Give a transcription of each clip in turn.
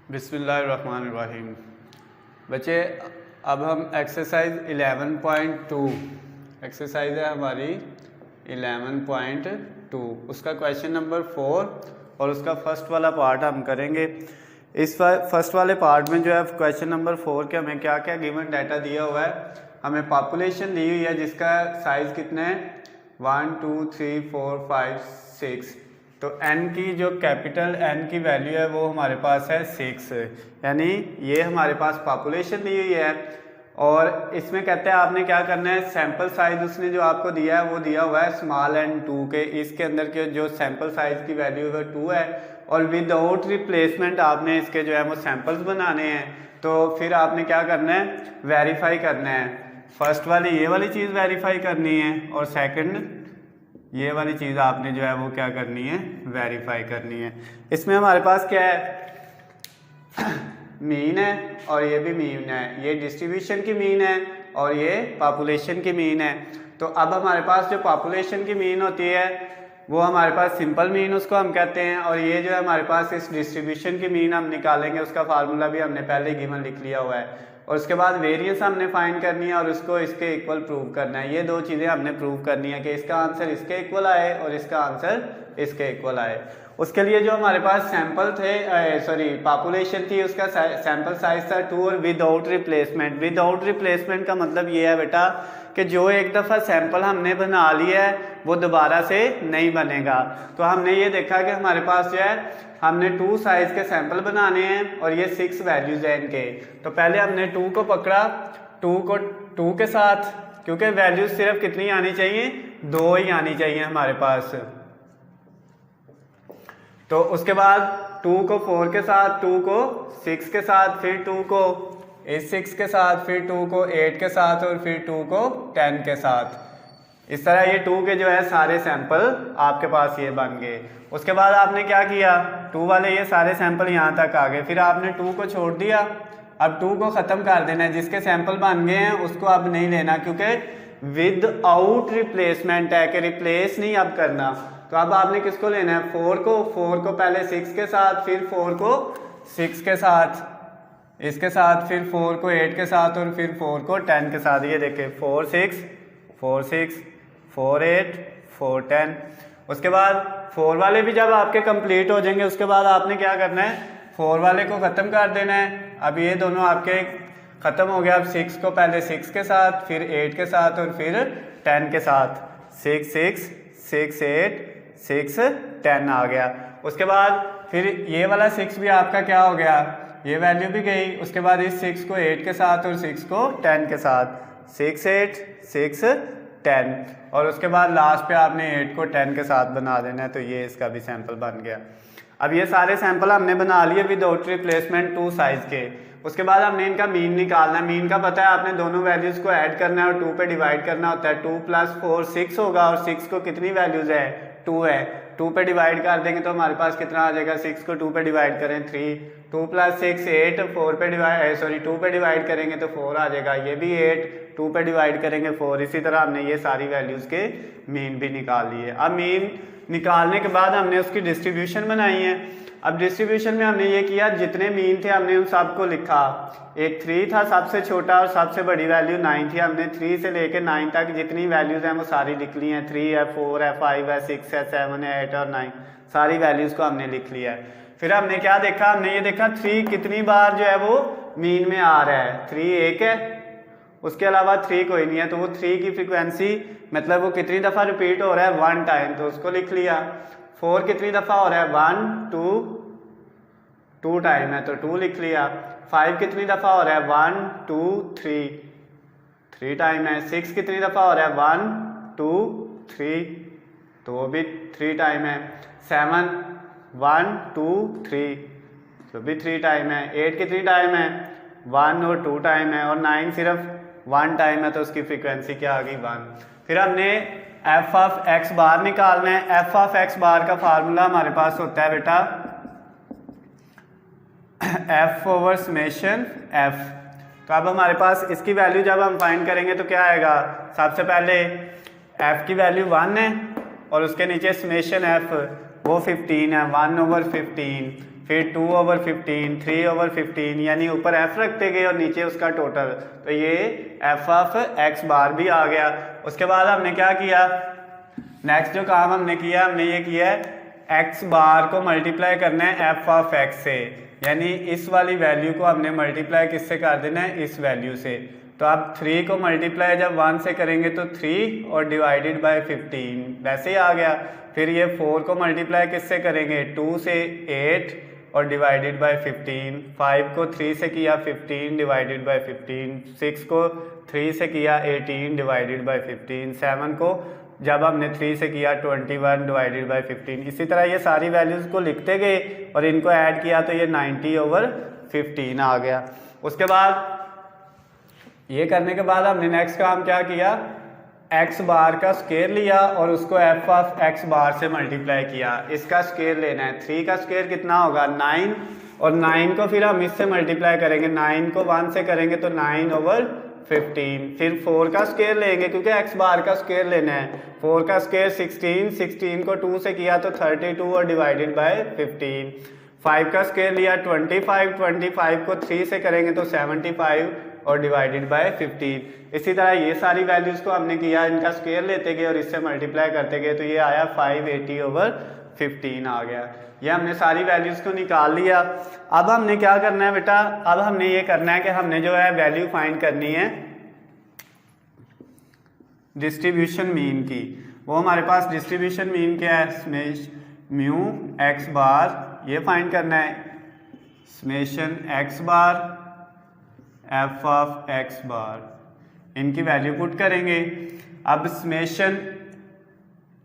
बिस्मिल्लाहिर्रहमानिर्रहीम। बच्चे, अब हम एक्सरसाइज 11.2 एक्सरसाइज है हमारी 11.2 उसका क्वेश्चन नंबर 4 और उसका फर्स्ट वाला पार्ट हम करेंगे। इस फर्स्ट वाले पार्ट में जो है क्वेश्चन नंबर 4 के हमें क्या क्या गिवन डाटा दिया हुआ है। हमें पॉपुलेशन दी हुई है जिसका साइज़ कितना है 1 2 3 4 5 6। तो n की जो कैपिटल n की वैल्यू है वो हमारे पास है 6, यानी ये हमारे पास पॉपुलेशन दी हुई है। और इसमें कहते हैं आपने क्या करना है, सैंपल साइज उसने जो आपको दिया है वो दिया हुआ है स्मॉल n 2 के। इसके अंदर के जो सैंपल साइज की वैल्यू है 2 है और विदाउट रिप्लेसमेंट आपने इसके जो है वो सैंपल्स बनाने हैं। तो फिर आपने क्या करना है, वेरीफाई करना है। फर्स्ट वाली ये वाली चीज़ वेरीफाई करनी है और सेकंड ये वाली चीज़ आपने जो है वो क्या करनी है, वेरीफाई करनी है। इसमें हमारे पास क्या है, मीन है और ये भी मीन है, ये डिस्ट्रीब्यूशन की मीन है और ये पॉपुलेशन की मीन है। तो अब हमारे पास जो पॉपुलेशन की मीन होती है वो हमारे पास सिंपल मीन उसको हम कहते हैं, और ये जो है हमारे पास इस डिस्ट्रीब्यूशन की मीन हम निकालेंगे, उसका फार्मूला भी हमने पहले गिवन लिख लिया हुआ है। और उसके बाद वेरिएंस हमने फाइंड करनी है और उसको इसके इक्वल प्रूव करना है। ये दो चीज़ें हमने प्रूव करनी है कि इसका आंसर इसके इक्वल आए और इसका आंसर इसके इक्वल आए। उसके लिए जो हमारे पास सैंपल थे पॉपुलेशन थी उसका सैंपल साइज था 2 और विदाउट रिप्लेसमेंट। विदाउट रिप्लेसमेंट का मतलब ये है बेटा कि जो एक दफ़ा सैंपल हमने बना लिया है वो दोबारा से नहीं बनेगा। तो हमने ये देखा कि हमारे पास जो है हमने 2 साइज के सैंपल बनाने हैं और ये 6 वैल्यूज हैं इनके। तो पहले हमने 2 को पकड़ा, 2 को 2 के साथ, क्योंकि वैल्यूज सिर्फ कितनी आनी चाहिए, 2 ही आनी चाहिए हमारे पास। तो उसके बाद 2 को 4 के साथ, 2 को 6 के साथ, फिर 2 को 6 के साथ, फिर 2 को 8 के साथ और फिर 2 को 10 के साथ। इस तरह ये 2 के जो है सारे सैंपल आपके पास ये बन गए। उसके बाद आपने क्या किया, 2 वाले ये सारे सैंपल यहाँ तक आ गए, फिर आपने 2 को छोड़ दिया। अब 2 को ख़त्म कर देना है, जिसके सैंपल बन गए हैं उसको अब नहीं लेना, क्योंकि विदाउट रिप्लेसमेंट है कि रिप्लेस नहीं अब करना। तो अब आपने किसको लेना है, 4 को पहले 6 के साथ, फिर 4 को 6 के साथ, इसके साथ, फिर 4 को 8 के साथ और फिर 4 को 10 के साथ। ये देखें 4 6 4 6 4 8 4 10। उसके बाद 4 वाले भी जब आपके कंप्लीट हो जाएंगे उसके बाद आपने क्या करना है, 4 वाले को ख़त्म कर देना है। अब ये दोनों आपके ख़त्म हो गया। अब 6 को पहले 6 के साथ, फिर 8 के साथ और फिर 10 के साथ। 6 6 6 8 6 10 आ गया। उसके बाद फिर ये वाला 6 भी आपका क्या हो गया, ये वैल्यू भी गई। उसके बाद इस 6 को 8 के साथ और 6 को 10 के साथ, 6 8 6 10। और उसके बाद लास्ट पे आपने 8 को 10 के साथ बना देना है। तो ये इसका भी सैंपल बन गया। अब ये सारे सैंपल हमने बना लिए विदाउट रिप्लेसमेंट 2 साइज के। उसके बाद हमने इनका मीन निकालना है। मीन का पता है, आपने दोनों वैल्यूज़ को ऐड करना है और 2 पे डिवाइड करना होता है। 2 + 4 6 होगा और 6 को कितनी वैल्यूज़ है, 2 है। 2 पे डिवाइड कर देंगे तो हमारे पास कितना आ जाएगा, 6 को 2 पे डिवाइड करें 3, 2 + 6 8, 4 पे डिवाइड 2 पे डिवाइड करेंगे तो 4 आ जाएगा। ये भी 8, 2 पे डिवाइड करेंगे 4। इसी तरह हमने ये सारी वैल्यूज़ के मीन भी निकाल लिए। अब मीन निकालने के बाद हमने उसकी डिस्ट्रीब्यूशन बनाई है। अब डिस्ट्रीब्यूशन में हमने ये किया, जितने मीन थे हमने उन सबको लिखा। एक 3 था सबसे छोटा और सबसे बड़ी वैल्यू 9 थी। हमने 3 से लेकर 9 तक जितनी वैल्यूज़ हैं वो सारी लिख ली हैं। 3 है, 4 है, 5 है, 6 है, 7 है, 8 और 9, सारी वैल्यूज़ को हमने लिख लिया है। फिर हमने क्या देखा, हमने ये देखा 3 कितनी बार जो है वो मीन में आ रहा है। 3 एक है, उसके अलावा 3 कोई नहीं है। तो वो 3 की फ्रिक्वेंसी मतलब वो कितनी दफ़ा रिपीट हो रहा है, 1 टाइम, तो उसको लिख लिया। 4 कितनी दफ़ा हो रहा है, 1 2 टाइम है तो 2 लिख लिया। 5 कितनी दफ़ा हो रहा है, 1 2 3 टाइम है। 6 कितनी दफ़ा हो रहा है, 1 2 3 तो वो भी 3 टाइम है। 7 1 2 3 तो भी 3 टाइम है। 8 कितनी टाइम है, 1 और 2 टाइम है। और 9 सिर्फ 1 टाइम है तो उसकी फ्रीक्वेंसी क्या आ गई, 1। फिर हमने एफ ऑफ एक्स बार निकालना है। एफ ऑफ एक्स बार का फार्मूला हमारे पास होता है बेटा एफ ओवर समेशन एफ। तो अब हमारे पास इसकी वैल्यू जब हम फाइंड करेंगे तो क्या आएगा, सबसे पहले एफ की वैल्यू 1 है और उसके नीचे समेशन एफ वो 15 है, 1/15। फिर 2/15, 3/15, यानी ऊपर f रखते गए और नीचे उसका टोटल, तो ये f ऑफ x बार भी आ गया। उसके बाद हमने क्या किया, नेक्स्ट जो काम हमने किया, हमने ये किया है x बार को मल्टीप्लाई करना है f ऑफ x से, यानी इस वाली वैल्यू को हमने मल्टीप्लाई किससे कर देना है, इस वैल्यू से। तो आप 3 को मल्टीप्लाई जब 1 से करेंगे तो 3 और डिवाइडेड बाय 15 वैसे ही आ गया। फिर ये 4 को मल्टीप्लाई किससे करेंगे, 2 से 8 और डिवाइडेड बाय 15, 5 को 3 से किया 15 डिवाइडेड बाय 15, 6 को 3 से किया 18 डिवाइडेड बाय 15, 7 को जब हमने 3 से किया 21 डिवाइडेड बाय 15। इसी तरह ये सारी वैल्यूज़ को लिखते गए और इनको ऐड किया तो ये 90/15 आ गया। उसके बाद ये करने के बाद हमने नेक्स्ट काम क्या किया, x बार का स्क्वायर लिया और उसको f ऑफ x बार से मल्टीप्लाई किया। इसका स्क्वायर लेना है, 3 का स्क्वायर कितना होगा 9, और 9 को फिर हम इससे मल्टीप्लाई करेंगे, 9 को 1 से करेंगे तो 9/15। फिर 4 का स्क्वायर लेंगे क्योंकि x बार का स्क्वायर लेना है, 4 का स्क्वायर 16, 16 को 2 से किया तो 32 और डिवाइडेड बाय 15। 5 का स्क्वायर लिया 25, 25 को 3 से करेंगे तो 75 और डिवाइडेड बाय 15। इसी तरह ये सारी वैल्यूज़ को हमने किया, इनका स्क्वायर लेते गए और इससे मल्टीप्लाई करते गए तो ये आया 580/15 आ गया। ये हमने सारी वैल्यूज़ को निकाल लिया। अब हमने क्या करना है बेटा, अब हमने ये करना है कि हमने जो है वैल्यू फाइंड करनी है डिस्ट्रीब्यूशन मीन की। वो हमारे पास डिस्ट्रीब्यूशन मीन क्या है, स्मेश म्यू x बार, ये फाइंड करना है, summation x bar f of x बार, इनकी वैल्यू पुट करेंगे। अब summation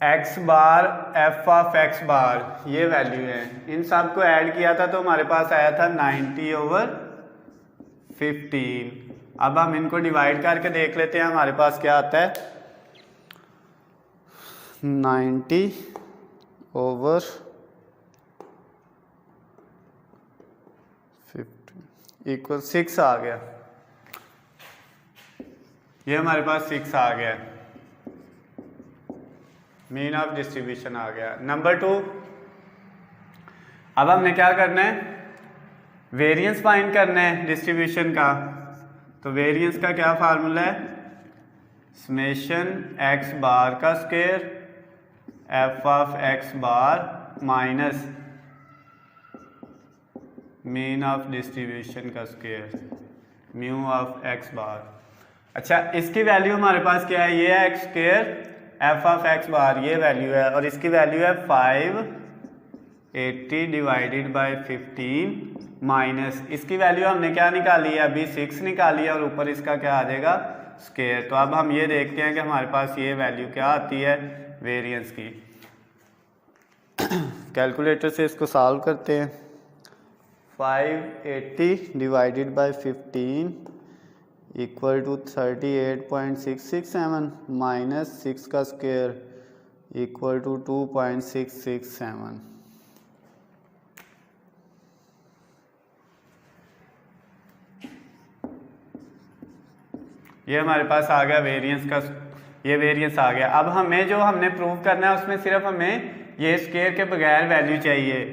x bar f of x बार, ये वैल्यू है, इन सब को ऐड किया था तो हमारे पास आया था 90/15। अब हम इनको डिवाइड करके देख लेते हैं हमारे पास क्या आता है, 90/15 इक्वल 6 आ गया। ये हमारे पास 6 आ गया, मीन ऑफ डिस्ट्रीब्यूशन आ गया। नंबर 2, अब हमने क्या करना है, वेरिएंस फाइंड करना है डिस्ट्रीब्यूशन का। तो वेरिएंस का क्या फार्मूला है, समेशन x बार का square f of x bar minus mean of distribution का स्क्वायर म्यू ऑफ x बार। अच्छा, इसकी वैल्यू हमारे पास क्या है, ये है x square f of x बार, ये वैल्यू है, और इसकी वैल्यू है 580 डिवाइडेड बाय 15 माइनस इसकी वैल्यू हमने क्या निकाली है, अभी 6 निकाली है, और ऊपर इसका क्या आ जाएगा, स्क्वायर। तो अब हम ये देखते हैं कि हमारे पास ये वैल्यू क्या आती है वेरिएंस की। कैलकुलेटर से इसको सॉल्व करते हैं। 580 divided by 15 equal to 38.667 minus 6 का स्क्वायर इक्वल टू 2.667। ये हमारे पास आ गया वेरिएंस का, ये वेरिएंस आ गया। अब हमें जो हमने प्रूव करना है उसमें सिर्फ हमें ये स्क्वायर के बगैर वैल्यू चाहिए।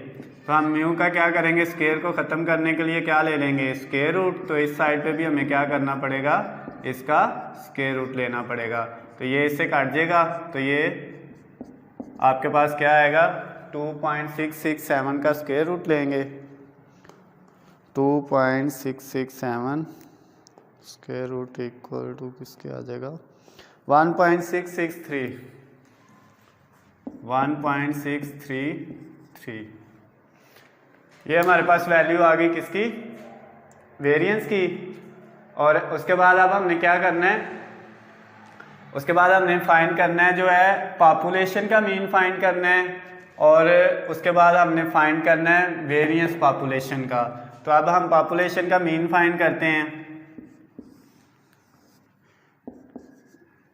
तो हम म्यू का क्या करेंगे, स्क्वायर को ख़त्म करने के लिए क्या ले लेंगे, स्क्वायर रूट। तो इस साइड पे भी हमें क्या करना पड़ेगा, इसका स्क्वायर रूट लेना पड़ेगा। तो ये इससे काट जाएगा, तो ये आपके पास क्या आएगा, 2.667 का स्क्वायर रूट लेंगे। 2.667 स्क्वायर रूट इक्वल टू किसके आ जाएगा, 1.663 1.633। ये हमारे पास वैल्यू आ गई किसकी, वेरिएंस की। और उसके बाद अब हमने क्या करना है, उसके बाद हमने फाइंड करना है जो है पॉपुलेशन का मीन फाइंड करना है, और उसके बाद हमने फाइंड करना है वेरिएंस पॉपुलेशन का। तो अब हम पॉपुलेशन का मीन फाइंड करते हैं।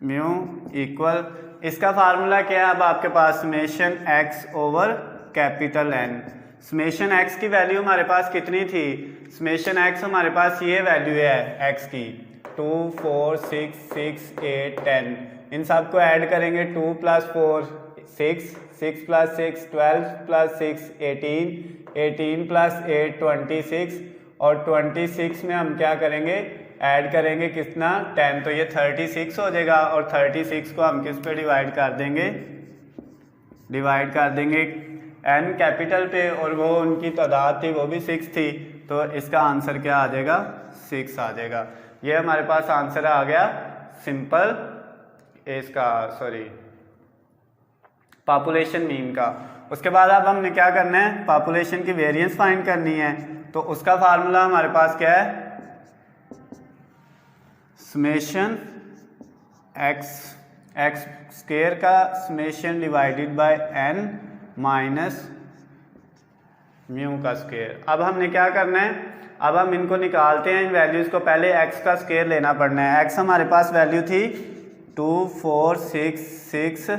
म्यू इक्वल, इसका फार्मूला क्या है अब आपके पास, summation x over capital N। Summation x की वैल्यू हमारे पास कितनी थी, समेशन x हमारे पास ये वैल्यू है x की 2, 4, 6, 6, 8, 10। इन सब को ऐड करेंगे, 2 + 4 6, 6 प्लस 6 12 प्लस 6 18, 18 प्लस 8 26 और 26 में हम क्या करेंगे, ऐड करेंगे कितना 10, तो ये 36 हो जाएगा और 36 को हम किस पे डिवाइड कर देंगे, डिवाइड कर देंगे n कैपिटल पे, और वो उनकी तादाद थी वो भी 6 थी, तो इसका आंसर क्या आ जाएगा 6 आ जाएगा। ये हमारे पास आंसर आ गया सिंपल इसका पॉपुलेशन मीन का। उसके बाद अब हमने क्या करना है, पॉपुलेशन की वेरिएंस फाइंड करनी है। तो उसका फार्मूला हमारे पास क्या है, समेशन एक्स स्क्वायर का summation divided by n minus mu का स्क्वायर। अब हमने क्या करना है, अब हम इनको निकालते हैं इन वैल्यूज़ को। पहले x का स्क्वायर लेना पड़ना है। x हमारे पास वैल्यू थी 2 4 6 6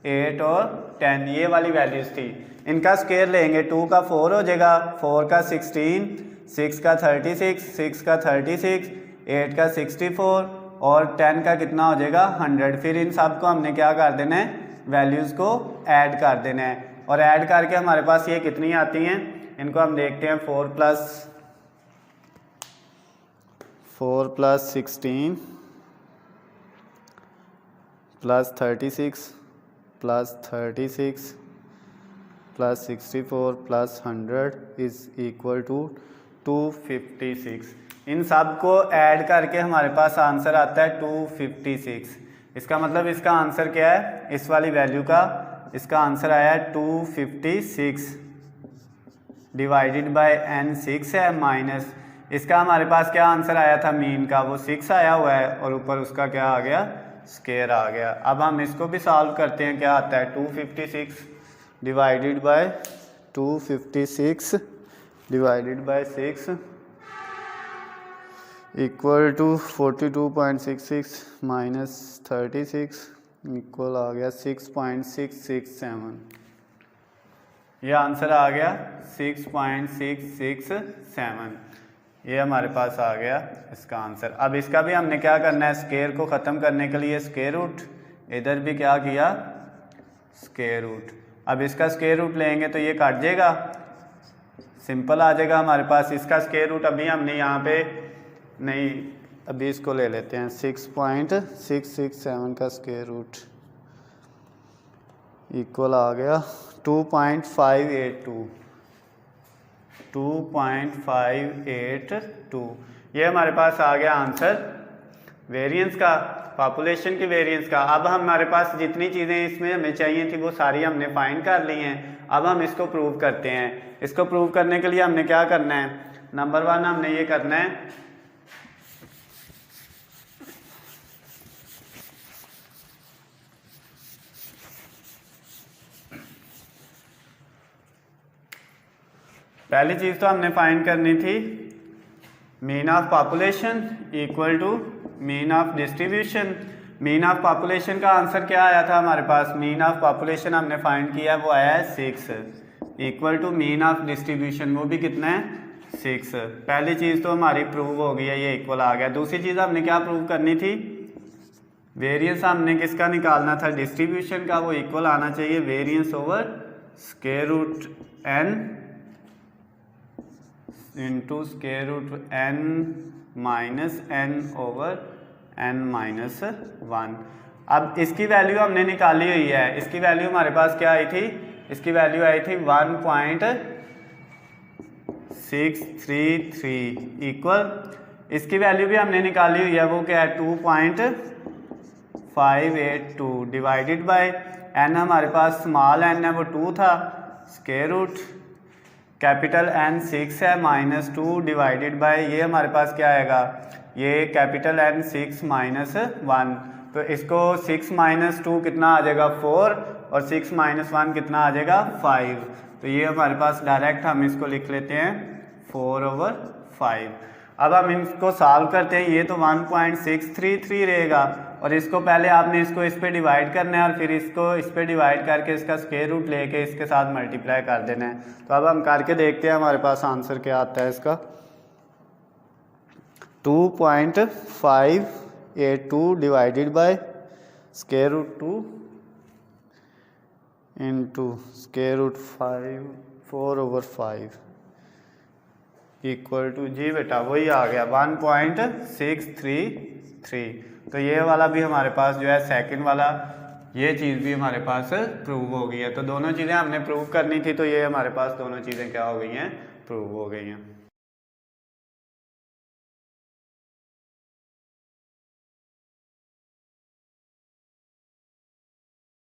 8 और 10, ये वाली वैल्यूज़ थी। इनका स्क्वायर लेंगे, 2 का 4 हो जाएगा, 4 का 16, 6 का 36, 6 का 36, 8 का 64 और 10 का कितना हो जाएगा 100। फिर इन सब को हमने क्या कर देना है, वैल्यूज़ को ऐड कर देना है, और ऐड करके हमारे पास ये कितनी आती हैं, इनको हम देखते हैं। 4 plus 16 plus 36 plus 36 plus 64 plus 100 is equal to 256। इन सब को ऐड करके हमारे पास आंसर आता है 256। इसका मतलब इसका आंसर क्या है, इस वाली वैल्यू का इसका आंसर आया है 256 डिवाइडेड बाय n 6 है, माइनस इसका हमारे पास क्या आंसर आया था मीन का, वो 6 आया हुआ है और ऊपर उसका क्या आ गया, स्क्वायर आ गया। अब हम इसको भी सॉल्व करते हैं, क्या आता है 256 divided by 256 divided by 6 equal to 42.66 minus 36 equal आ गया 6.667। ये आंसर आ गया 6.667। ये हमारे पास आ गया इसका आंसर। अब इसका भी हमने क्या करना है, स्क्वायर को ख़त्म करने के लिए स्क्वायर रूट, इधर भी क्या किया स्क्वायर रूट। अब इसका स्क्वायर रूट लेंगे तो ये काट जाएगा, सिंपल आ जाएगा हमारे पास। इसका स्क्वायर रूट अभी हमने यहाँ पे नहीं, अभी इसको ले लेते हैं 6.667 का स्क्वायर रूट इक्वल आ गया 2.582। ये हमारे पास आ गया आंसर वेरिएंस का, पॉपुलेशन की वेरिएंस का। अब हमारे पास जितनी चीज़ें इसमें हमें चाहिए थी वो सारी हमने फाइंड कर ली हैं। अब हम इसको प्रूव करते हैं। इसको प्रूव करने के लिए हमने क्या करना है, नंबर 1 हमने ये करना है, पहली चीज़ तो हमने फाइंड करनी थी mean of population equal to mean of distribution. Mean of population का आंसर क्या आया था हमारे पास, मीन ऑफ पॉपुलेशन हमने फाइंड किया, वो आया है 6 equal to mean of distribution, वो भी कितना है 6। पहली चीज़ तो हमारी प्रूव हो गई है, ये इक्वल आ गया। दूसरी चीज़ हमने क्या प्रूव करनी थी, वेरिएंस हमने किसका निकालना था, डिस्ट्रीब्यूशन का, वो इक्वल आना चाहिए variance over square root n into square root n minus n over n minus 1। अब इसकी वैल्यू हमने निकाली हुई है, इसकी वैल्यू हमारे पास क्या आई थी, इसकी वैल्यू आई थी 1.633 इक्वल, इसकी वैल्यू भी हमने निकाली हुई है, वो क्या है 2.582 डिवाइडेड बाय n हमारे पास स्मॉल n है वो 2 था, स्क्वायर रूट कैपिटल N 6 है माइनस 2 डिवाइडेड बाय ये हमारे पास क्या आएगा, ये कैपिटल N 6 माइनस 1, तो इसको 6 माइनस 2 कितना आ जाएगा 4 और 6 माइनस 1 कितना आ जाएगा 5। तो ये हमारे पास डायरेक्ट हम इसको लिख लेते हैं 4/5। अब हम इसको सॉल्व करते हैं, ये तो 1.633 रहेगा और इसको पहले आपने इसको इस पे डिवाइड करना है और फिर इसको इस पे डिवाइड करके इसका स्क्वायर रूट लेके इसके साथ मल्टीप्लाई कर देना है। तो अब हम करके देखते हैं हमारे पास आंसर क्या आता है इसका, 2.582 divided by square root 2 into square root 4/5 equal to जी बेटा वही आ गया 1.633। तो ये वाला भी हमारे पास जो है सेकंड वाला ये चीज़ भी हमारे पास प्रूव हो गई है। तो दोनों चीज़ें हमने प्रूव करनी थी, तो ये हमारे पास दोनों चीज़ें क्या हो गई हैं, प्रूव हो गई हैं।